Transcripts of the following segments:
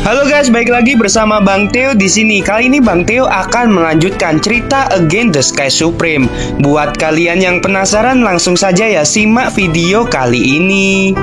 Halo guys, balik lagi bersama Bang Theo di sini. Kali ini Bang Theo akan melanjutkan cerita Against the Sky Supreme. Buat kalian yang penasaran, langsung saja ya simak video kali ini.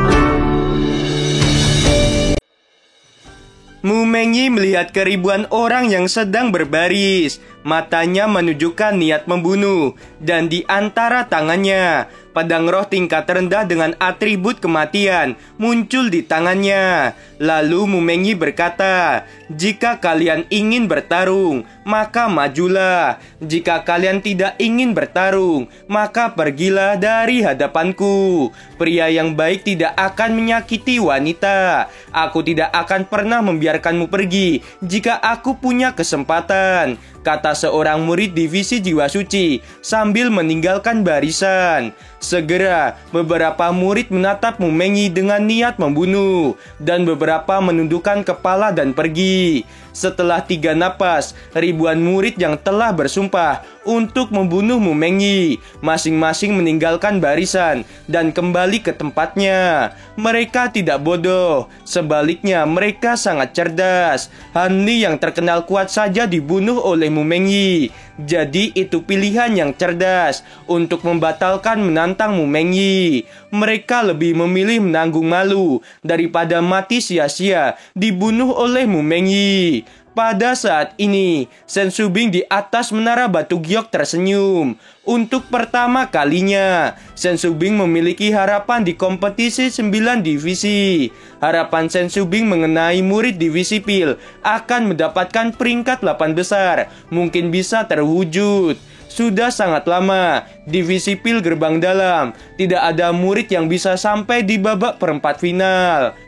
Mu Mengyi melihat keribuan orang yang sedang berbaris. Matanya menunjukkan niat membunuh, dan di antara tangannya pedang roh tingkat rendah dengan atribut kematian muncul di tangannya. Lalu Mu Mengyi berkata, "Jika kalian ingin bertarung, maka majulah. Jika kalian tidak ingin bertarung, maka pergilah dari hadapanku. Pria yang baik tidak akan menyakiti wanita. Aku tidak akan pernah membiarkanmu pergi jika aku punya kesempatan," kata seorang murid divisi Jiwa Suci sambil meninggalkan barisan. Segera beberapa murid menatap Mu Mengyi dengan niat membunuh, dan beberapa menundukkan kepala dan pergi. Setelah 3 napas, ribuan murid yang telah bersumpah untuk membunuh Mu Mengyi masing-masing meninggalkan barisan dan kembali ke tempatnya. Mereka tidak bodoh, sebaliknya mereka sangat cerdas. Han Li yang terkenal kuat saja dibunuh oleh Mu Mengyi. Jadi itu pilihan yang cerdas untuk membatalkan menantang Mu Mengyi. Mereka lebih memilih menanggung malu daripada mati sia-sia dibunuh oleh Mu Mengyi. Pada saat ini, Shen Shubing di atas menara batu giok tersenyum. Untuk pertama kalinya, Shen Shubing memiliki harapan di kompetisi 9 divisi. Harapan Shen Shubing mengenai murid divisi Pil akan mendapatkan peringkat 8 besar mungkin bisa terwujud. Sudah sangat lama, divisi Pil gerbang dalam tidak ada murid yang bisa sampai di babak perempat final.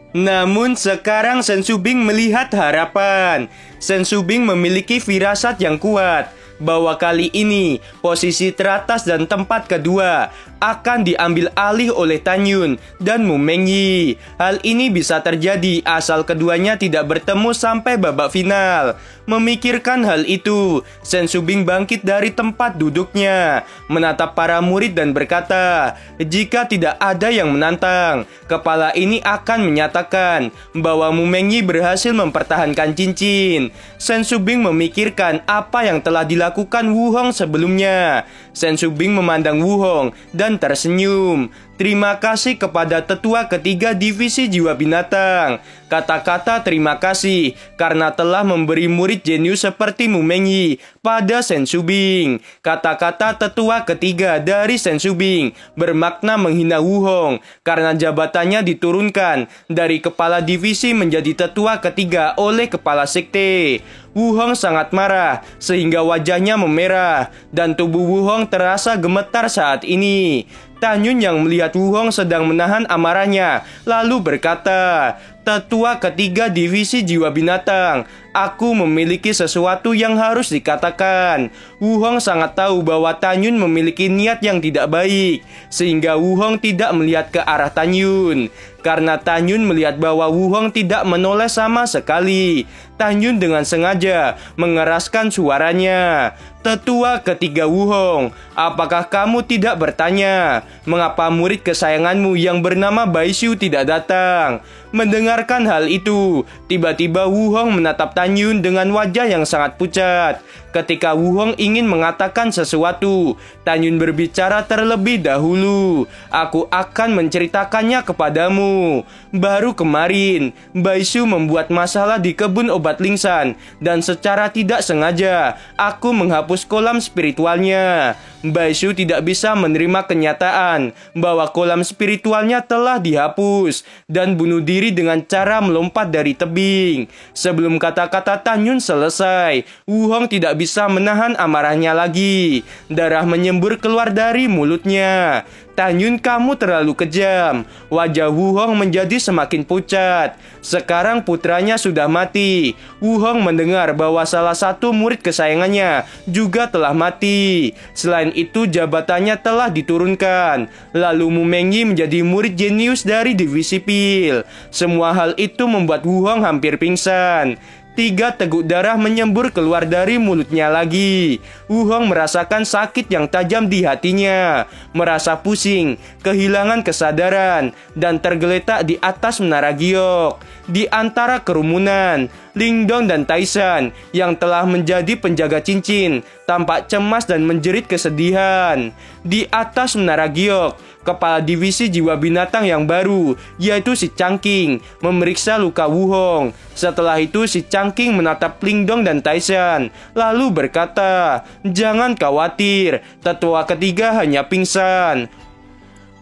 Namun sekarang Shen Shubing melihat harapan. Shen Shubing memiliki firasat yang kuat bahwa kali ini posisi teratas dan tempat kedua akan diambil alih oleh Tan Yun dan Mu Mengyi. Hal ini bisa terjadi asal keduanya tidak bertemu sampai babak final. Memikirkan hal itu, Shen Shubing bangkit dari tempat duduknya, menatap para murid dan berkata, "Jika tidak ada yang menantang, kepala ini akan menyatakan bahwa Mu Mengyi berhasil mempertahankan cincin." Shen Shubing memikirkan apa yang telah dilakukan Wu Hong sebelumnya. Shen Shubing memandang Wu Hong dan tersenyum. "Terima kasih kepada tetua ketiga divisi jiwa binatang. Kata-kata terima kasih karena telah memberi murid jenius seperti Mu Mengyi pada Shen Shubing." Kata-kata tetua ketiga dari Shen Shubing bermakna menghina Wu Hong karena jabatannya diturunkan dari kepala divisi menjadi tetua ketiga oleh kepala sekte. Wu Hong sangat marah sehingga wajahnya memerah dan tubuh Wu Hong terasa gemetar saat ini. Tan Yun yang melihat Wu Hong sedang menahan amarahnya lalu berkata, "Tetua ketiga divisi jiwa binatang, aku memiliki sesuatu yang harus dikatakan." Wu Hong sangat tahu bahwa Tan Yun memiliki niat yang tidak baik, sehingga Wu Hong tidak melihat ke arah Tan Yun. Karena Tan Yun melihat bahwa Wu Hong tidak menoleh sama sekali, Tan Yun dengan sengaja mengeraskan suaranya. "Tetua ketiga Wu Hong, apakah kamu tidak bertanya mengapa murid kesayanganmu yang bernama Bai Xiu tidak datang?" Mendengarkan hal itu, tiba-tiba Wu Hong menatap Tan Yun dengan wajah yang sangat pucat. Ketika Wu Hong ingin mengatakan sesuatu, Tan Yun berbicara terlebih dahulu. "Aku akan menceritakannya kepadamu. Baru kemarin, Bai Xiu membuat masalah di kebun obat Lingsan, dan secara tidak sengaja, aku menghapus kolam spiritualnya. Bai Xiu tidak bisa menerima kenyataan bahwa kolam spiritualnya telah dihapus dan bunuh diri dengan cara melompat dari tebing." Sebelum kata-kata Tan Yun selesai, Wu Hong tidak bisa menahan amarahnya lagi. Darah menyembur keluar dari mulutnya. "Tan Yun, kamu terlalu kejam." Wajah Wu Hong menjadi semakin pucat. Sekarang putranya sudah mati. Wu Hong mendengar bahwa salah satu murid kesayangannya juga telah mati. Selain itu, jabatannya telah diturunkan. Lalu Mu Mengyi menjadi murid jenius dari divisi Pil. Semua hal itu membuat Wu Hong hampir pingsan. 3 teguk darah menyembur keluar dari mulutnya lagi. Wu Hong merasakan sakit yang tajam di hatinya, merasa pusing, kehilangan kesadaran, dan tergeletak di atas menara giok. Di antara kerumunan, Lingdong dan Taishan yang telah menjadi penjaga cincin tampak cemas dan menjerit kesedihan. Di atas menara giok, kepala divisi jiwa binatang yang baru, yaitu si Changqing, memeriksa luka Wuhong. Setelah itu si Changqing menatap Lingdong dan Taishan, lalu berkata, "Jangan khawatir, tetua ketiga hanya pingsan.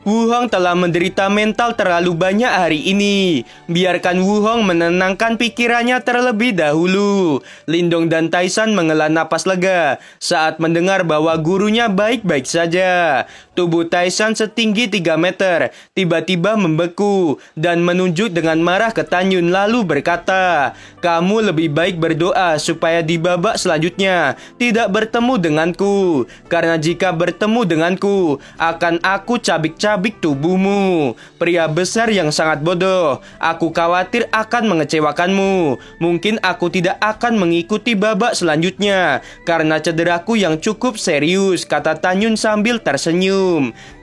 Wuhong telah menderita mental terlalu banyak hari ini. Biarkan Wuhong menenangkan pikirannya terlebih dahulu." Lingdong dan Taishan menghela napas lega saat mendengar bahwa gurunya baik-baik saja. Tubuh Taishan setinggi 3 meter tiba-tiba membeku dan menunjuk dengan marah ke Tanyun lalu berkata, "Kamu lebih baik berdoa supaya di babak selanjutnya tidak bertemu denganku. Karena jika bertemu denganku, akan aku cabik-cabik tubuhmu. Pria besar yang sangat bodoh. Aku khawatir akan mengecewakanmu. Mungkin aku tidak akan mengikuti babak selanjutnya karena cederaku yang cukup serius," kata Tanyun sambil tersenyum.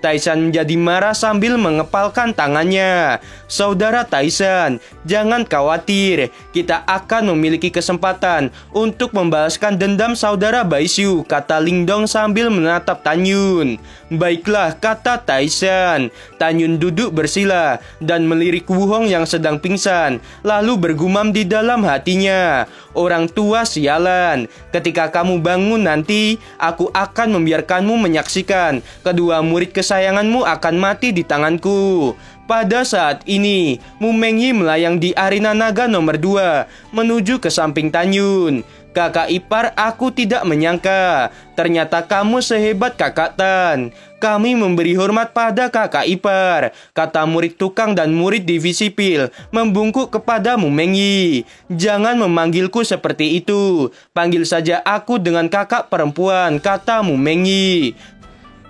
Taishan menjadi marah sambil mengepalkan tangannya. "Saudara Taishan, jangan khawatir. Kita akan memiliki kesempatan untuk membalaskan dendam saudara Baishu," kata Lingdong sambil menatap Tanyun. "Baiklah," kata Taishan. Tanyun duduk bersila dan melirik Wuhong yang sedang pingsan, lalu bergumam di dalam hatinya, "Orang tua sialan. Ketika kamu bangun nanti, aku akan membiarkanmu menyaksikan kedua murid kesayanganmu akan mati di tanganku." Pada saat ini, Mu Mengyi melayang di arena naga nomor 2 menuju ke samping Tanyun. "Kakak ipar, aku tidak menyangka. Ternyata kamu sehebat Kakak Tan. Kami memberi hormat pada kakak ipar," kata murid tukang dan murid divisi pil membungkuk kepada Mu Mengyi. "Jangan memanggilku seperti itu. Panggil saja aku dengan kakak perempuan," kata Mu Mengyi.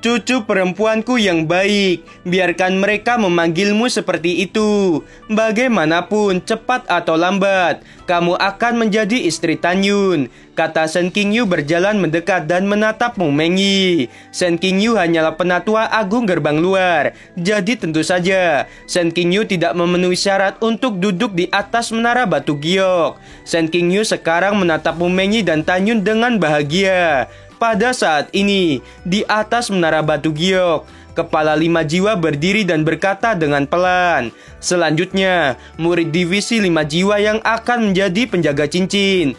"Cucu perempuanku yang baik, biarkan mereka memanggilmu seperti itu. Bagaimanapun, cepat atau lambat, kamu akan menjadi istri Tanyun," kata Shen Qingyu berjalan mendekat dan menatap Mu Mengyi. Shen Qingyu hanyalah penatua agung gerbang luar, jadi tentu saja Shen Qingyu tidak memenuhi syarat untuk duduk di atas menara batu giok. Shen Qingyu sekarang menatap Mu Mengyi dan Tanyun dengan bahagia. Pada saat ini, di atas menara batu giok, kepala 5 jiwa berdiri dan berkata dengan pelan, "Selanjutnya, murid divisi 5 jiwa yang akan menjadi penjaga cincin."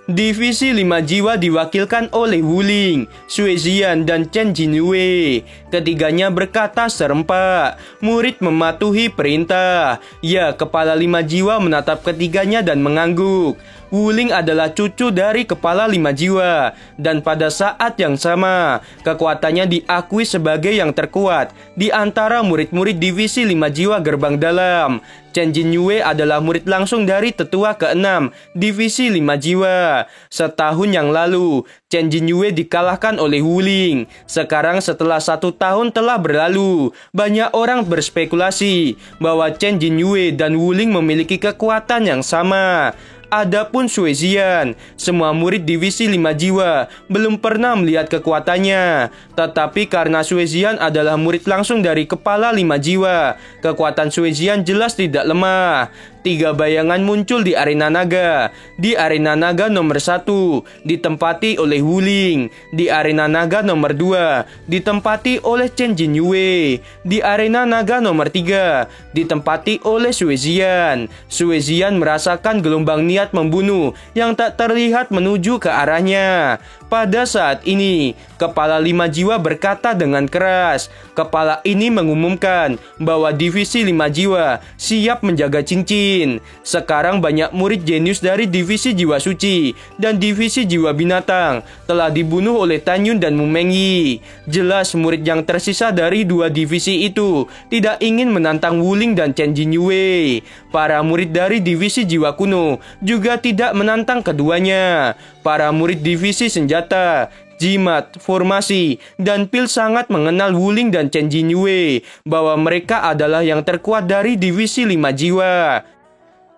Divisi 5 jiwa diwakilkan oleh Wuling, Sui Zian, dan Chen Jinyue. Ketiganya berkata serempak. Murid mematuhi perintah. Ya, kepala 5 jiwa menatap ketiganya dan mengangguk. Wuling adalah cucu dari kepala 5 jiwa, dan pada saat yang sama, kekuatannya diakui sebagai yang terkuat di antara murid-murid divisi 5 jiwa gerbang dalam. Chen Jinyue adalah murid langsung dari tetua ke-6 divisi 5 jiwa. Setahun yang lalu, Chen Jinyue dikalahkan oleh Wuling. Sekarang setelah 1 tahun telah berlalu, banyak orang berspekulasi bahwa Chen Jinyue dan Wuling memiliki kekuatan yang sama. Adapun Sui Zian, semua murid divisi 5 jiwa belum pernah melihat kekuatannya. Tetapi karena Sui Zian adalah murid langsung dari kepala 5 jiwa, kekuatan Sui Zian jelas tidak lemah. 3 bayangan muncul di arena naga. Di arena naga nomor 1 ditempati oleh Wuling. Di arena naga nomor 2 ditempati oleh Chen Jinyue. Di arena naga nomor 3 ditempati oleh Sui Zian. Sui Zian merasakan gelombang niat membunuh yang tak terlihat menuju ke arahnya. Pada saat ini, kepala 5 jiwa berkata dengan keras. Kepala ini mengumumkan bahwa divisi 5 jiwa siap menjaga cincin. Sekarang banyak murid jenius dari divisi jiwa suci dan divisi jiwa binatang telah dibunuh oleh Tanyun dan Mu Mengyi. Jelas murid yang tersisa dari 2 divisi itu tidak ingin menantang Wuling dan Chen Jinyue. Para murid dari divisi jiwa kuno juga tidak menantang keduanya. Para murid divisi senjata, jimat, formasi, dan pil sangat mengenal Wuling dan Chen Jinyue bahwa mereka adalah yang terkuat dari divisi 5 jiwa.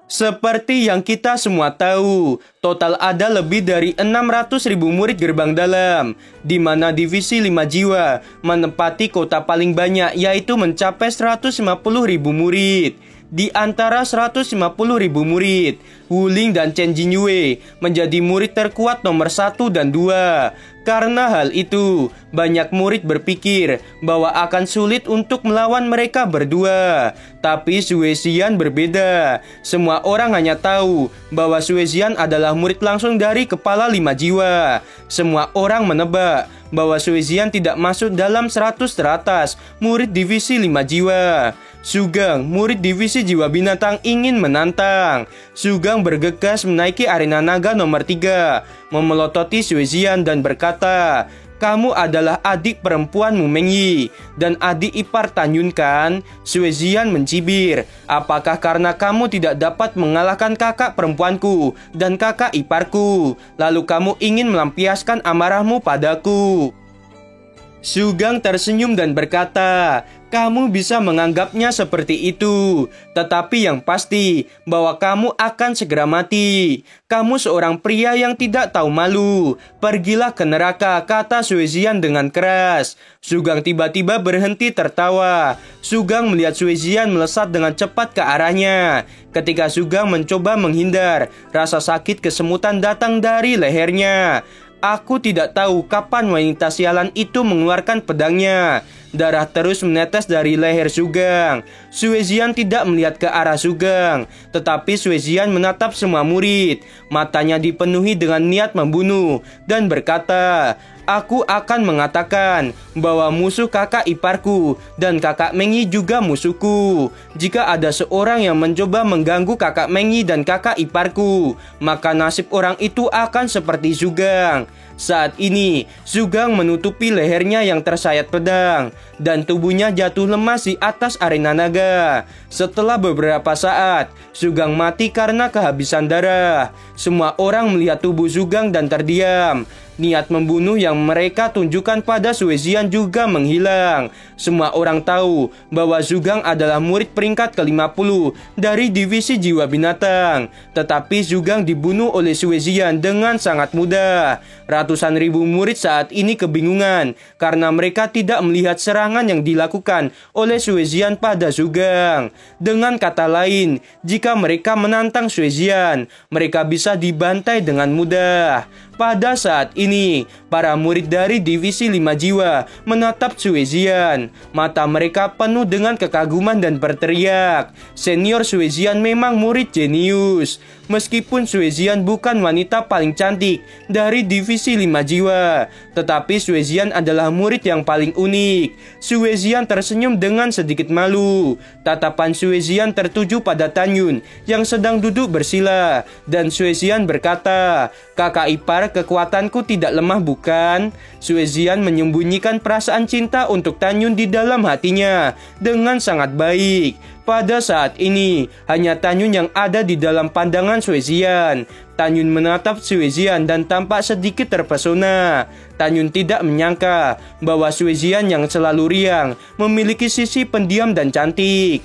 Seperti yang kita semua tahu, total ada lebih dari 600.000 murid gerbang dalam, di mana divisi 5 jiwa menempati kota paling banyak yaitu mencapai 150.000 murid. di antara 150.000 murid. Wuling dan Chen Jinyue menjadi murid terkuat nomor 1 dan 2. Karena hal itu, banyak murid berpikir bahwa akan sulit untuk melawan mereka berdua. Tapi Sue Xian berbeda. Semua orang hanya tahu bahwa Sue Xian adalah murid langsung dari kepala 5 jiwa. Semua orang menebak bahwa Sue Xian tidak masuk dalam 100 teratas murid divisi 5 jiwa. Sugang, murid divisi jiwa binatang, ingin menantang. Sugang bergegas menaiki arena naga nomor 3, memelototi Sue Xian dan berkata, "Kamu adalah adik perempuan Mu Mengyi dan adik ipar Tan Yun kan?" Sue Xian mencibir, "Apakah karena kamu tidak dapat mengalahkan kakak perempuanku dan kakak iparku, lalu kamu ingin melampiaskan amarahmu padaku?" Sugang tersenyum dan berkata, "Kamu bisa menganggapnya seperti itu, tetapi yang pasti bahwa kamu akan segera mati. Kamu seorang pria yang tidak tahu malu. Pergilah ke neraka," kata Sue Xian dengan keras. Sugang tiba-tiba berhenti tertawa. Sugang melihat Sue Xian melesat dengan cepat ke arahnya. Ketika Sugang mencoba menghindar, rasa sakit kesemutan datang dari lehernya. Aku tidak tahu kapan wanita sialan itu mengeluarkan pedangnya. Darah terus menetes dari leher Sugang. Sue Xian tidak melihat ke arah Sugang, tetapi Sue Xian menatap semua murid. Matanya dipenuhi dengan niat membunuh dan berkata, "Aku akan mengatakan bahwa musuh kakak iparku dan kakak Mengyi juga musuhku. Jika ada seorang yang mencoba mengganggu kakak Mengyi dan kakak iparku, maka nasib orang itu akan seperti Sugang." Saat ini, Sugang menutupi lehernya yang tersayat pedang dan tubuhnya jatuh lemas di atas arena naga. Setelah beberapa saat, Sugang mati karena kehabisan darah. Semua orang melihat tubuh Sugang dan terdiam. Niat membunuh yang mereka tunjukkan pada Sue Xian juga menghilang. Semua orang tahu bahwa Sugang adalah murid peringkat ke-50 dari divisi jiwa binatang. Tetapi Sugang dibunuh oleh Sue Xian dengan sangat mudah. Ratusan ribu murid saat ini kebingungan karena mereka tidak melihat serangan yang dilakukan oleh Sue Xian pada Sugang. Dengan kata lain, jika mereka menantang Sue Xian, mereka bisa dibantai dengan mudah. Pada saat ini, para murid dari divisi 5 jiwa menatap Sue Xian. Mata mereka penuh dengan kekaguman dan berteriak, "Senior Sue Xian memang murid jenius." Meskipun Sue Xian bukan wanita paling cantik dari divisi 5 jiwa, tetapi Sue Xian adalah murid yang paling unik. Sue Xian tersenyum dengan sedikit malu. Tatapan Sue Xian tertuju pada Tan Yun yang sedang duduk bersila, dan Sue Xian berkata, "Kakak ipar, kekuatanku tidak lemah bukan?" Sue Xian menyembunyikan perasaan cinta untuk Tan Yun di dalam hatinya dengan sangat baik. Pada saat ini, hanya Tan Yun yang ada di dalam pandangan Sue Xian. Tan Yun menatap Sue Xian dan tampak sedikit terpesona. Tan Yun tidak menyangka bahwa Sue Xian yang selalu riang memiliki sisi pendiam dan cantik.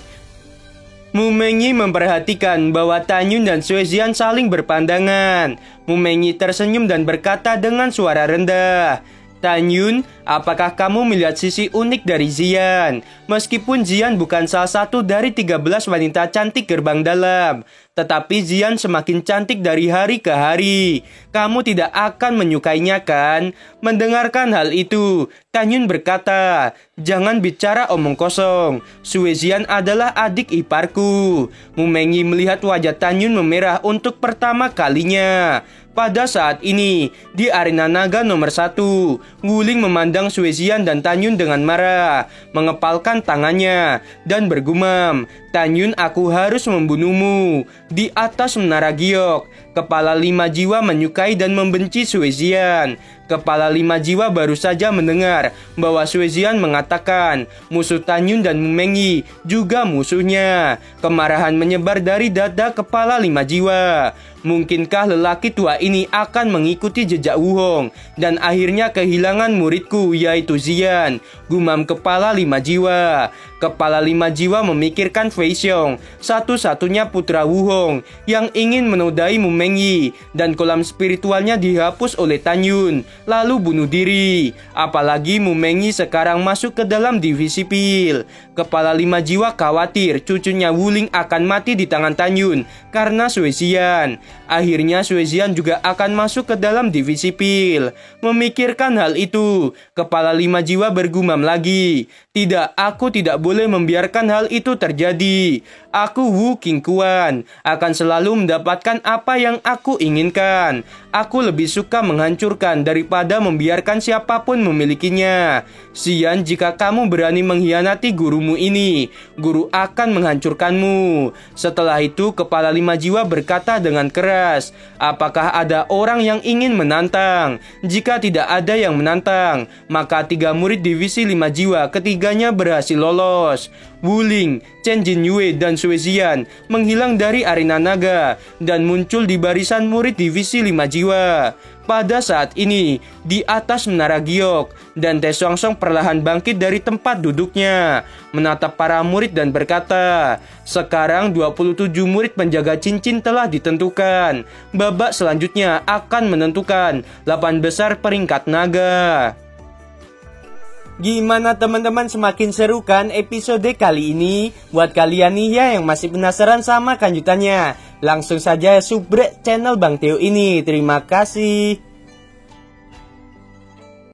Mu Mengyi memperhatikan bahwa Tan Yun dan Sue Xian saling berpandangan. Mu Mengyi tersenyum dan berkata dengan suara rendah, "Tan Yun, apakah kamu melihat sisi unik dari Xian? Meskipun Xian bukan salah satu dari 13 wanita cantik gerbang dalam, tetapi Xian semakin cantik dari hari ke hari. Kamu tidak akan menyukainya kan?" Mendengarkan hal itu, Tan Yun berkata, "Jangan bicara omong kosong. Sue Xian adalah adik iparku." Mu Mengyi melihat wajah Tan Yun memerah untuk pertama kalinya. Pada saat ini, di arena naga nomor 1, Wuling memandang Sue Xian dan Tan Yun dengan marah, mengepalkan tangannya, dan bergumam, "Tan Yun, aku harus membunuhmu." Di atas menara giok, kepala 5 jiwa menyukai dan membenci Sue Xian. Kepala 5 jiwa baru saja mendengar bahwa Sue Xian mengatakan musuh Tan Yun dan Mu Mengyi juga musuhnya. Kemarahan menyebar dari dada kepala 5 jiwa. Mungkinkah lelaki tua ini akan mengikuti jejak Wu Hong dan akhirnya kehilangan muridku yaitu Xian? Gumam kepala 5 jiwa. Kepala 5 jiwa memikirkan Fei Xiong, satu-satunya putra Wu Hong yang ingin menodai Mu Mengyi, dan kolam spiritualnya dihapus oleh Tan Yun, lalu bunuh diri. Apalagi Mu Mengyi sekarang masuk ke dalam divisi pil. Kepala 5 jiwa khawatir cucunya Wu Ling akan mati di tangan Tan Yun karena Sui Xian. Akhirnya Sui Xian juga akan masuk ke dalam divisi pil. Memikirkan hal itu, kepala 5 jiwa bergumam lagi. Tidak, aku tidak boleh membiarkan hal itu terjadi. Aku Wu Qingquan akan selalu mendapatkan apa yang aku inginkan. Aku lebih suka menghancurkan daripada membiarkan siapapun memilikinya. Xian, jika kamu berani mengkhianati gurumu ini, guru akan menghancurkanmu. Setelah itu kepala 5 jiwa berkata dengan keras, apakah ada orang yang ingin menantang? Jika tidak ada yang menantang, maka 3 murid divisi 5 jiwa ketiganya berhasil lolos. Wu Ling, Chen Jinyue, dan Sui Xian menghilang dari arena naga dan muncul di barisan murid divisi 5 jiwa. Pada saat ini, di atas menara giok, dan Te Song Song perlahan bangkit dari tempat duduknya, menatap para murid dan berkata, sekarang 27 murid penjaga cincin telah ditentukan. Babak selanjutnya akan menentukan 8 besar peringkat naga. Gimana teman-teman, semakin seru kan episode kali ini? Buat kalian nih ya yang masih penasaran sama kelanjutannya, langsung saja subrek channel Bang Teo ini. Terima kasih.